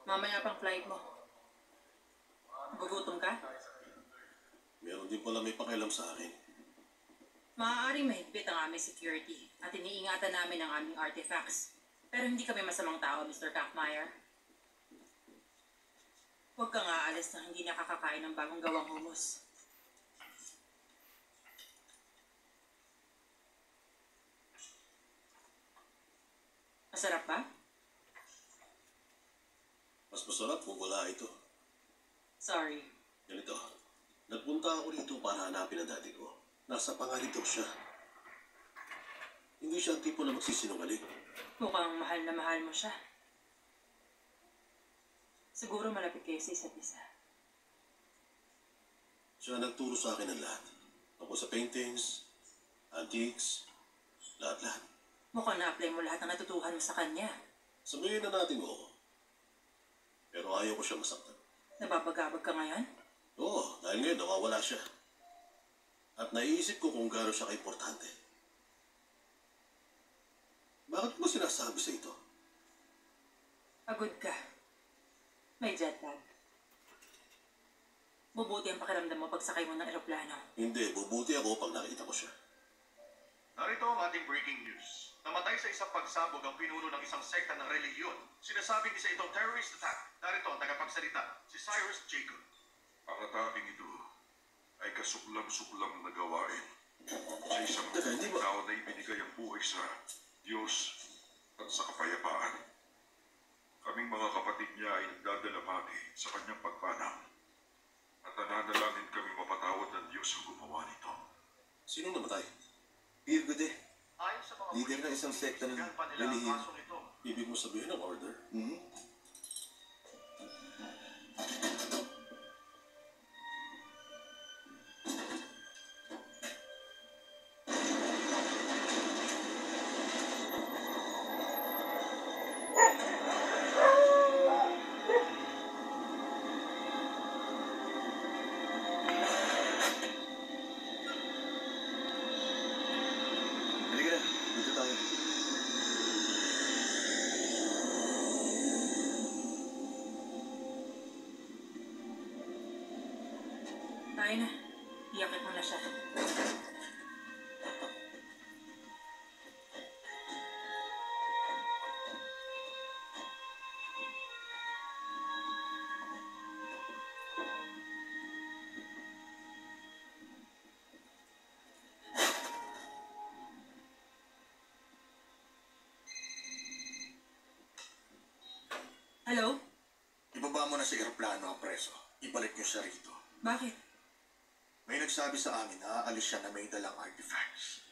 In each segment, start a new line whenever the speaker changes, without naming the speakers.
Mamaya pang flight mo. Gugutom ka?
Meron din pala may pakialam sa akin.
Maaaring mahigpit ang aming security at iniingatan namin ang aming artifacts. Pero hindi kami masamang tao, Mr. Kaufmeyer. Huwag kang aalis na hindi nakakakain ng bagong gawang hummus. Masarap ba?
Mas masarap kung wala ito.
Sorry.
Ganito, nagpunta ako dito para hanapin ang dati ko. Nasa panganib siya. Hindi siya ang tipo na magsisinungaling.
Mukhang mahal na mahal mo siya. Siguro malapit kayo sa isa't isa.
Siya nagturo sa akin ng lahat. Tungkol sa paintings, antiques, lahat-lahat.
Mukhang na-apply mo lahat ng natutuhan mo sa kanya.
Sabihin na natin oo. Pero ayaw ko siya masaktan.
Nababagabag ka ngayon?
Oo, dahil ngayon nawawala siya. At naiisip ko kung gaano siya kaimportante. Bakit mo sinasabi sa ito?
Pagod ka. May jet lag. Bubuti ang pakiramdam mo pagsakay mo ng eroplano.
Hindi, bubuti ako pag nakita ko siya.
Narito ang ating breaking news. Namatay sa isang pagsabog ang pinuno ng isang sekta ng relihiyon. Sinasabing isa itong terrorist attack. Narito ang tagapagsalita, si Cyrus Jacob.
Ang atake ito ay kasuklam-suklam na gawain sa isang tao na ibinigay ang buhay sa Diyos at sa kapayapaan. Kaming mga kapatid niya ay nagdadalamati sa kanyang pagpanang at nananalangin kami mapatawad ng Diyos ang gumawa nito.
Sino namatay?
Virgo de.
Ayon sa mga
Leader ng isang sekta ng relihiyon.
kasong ito.
Ibig mo sabihin ng order?
Halika na, dito tayo.
Tayo na. Iyakit mo na siya. Hello?
Ibaba mo na sa eroplano ang preso. Ibalik niyo siya rito.
Bakit?
May nagsabi sa amin na aalis siya na may dalang artifacts.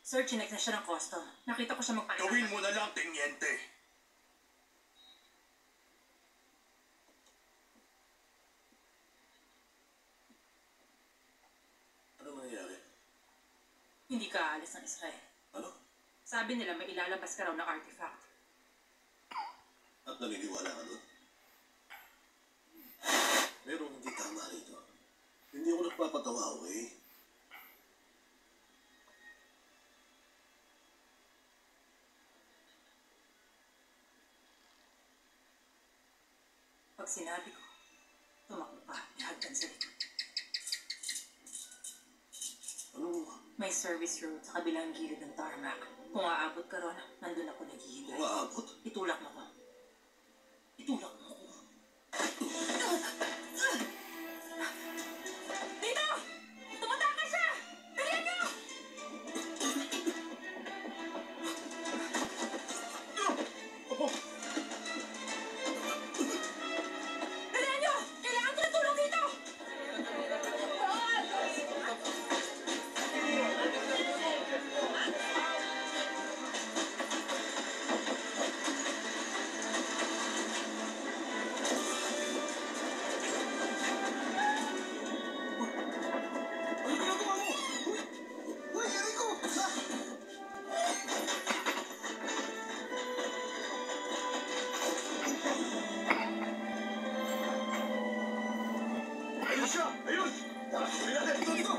Sir, chinek na siya ng custom. Nakita ko siya magpakita.
Gawin mo na lang, tenyente!
Ano nangyayari?
Hindi ka aalis ng Israel.
Ano?
Sabi nila may ilalabas ka raw na artifact.
At naniniwala ka doon? Pero hindi tama rito. Hindi ako nagpapatawa, okay?
Pag sinabi ko, tumakbo pa, ihagdan sa likod.
Ano?
May service road sa kabilang gilid ng tarmac. Kung aabot ka ron, nandun ako naghihintay.
Kung aabot?
Itulak mo ko. Itulak mo ko. Dito! Tumataka siya! Dalihan niyo! Dalihan niyo! Kailangan ko ng tulong dito!
Ano ginagawa mo? Uy, Erico! Ayun siya! Ayun! Tara, tuloy natin! Dito!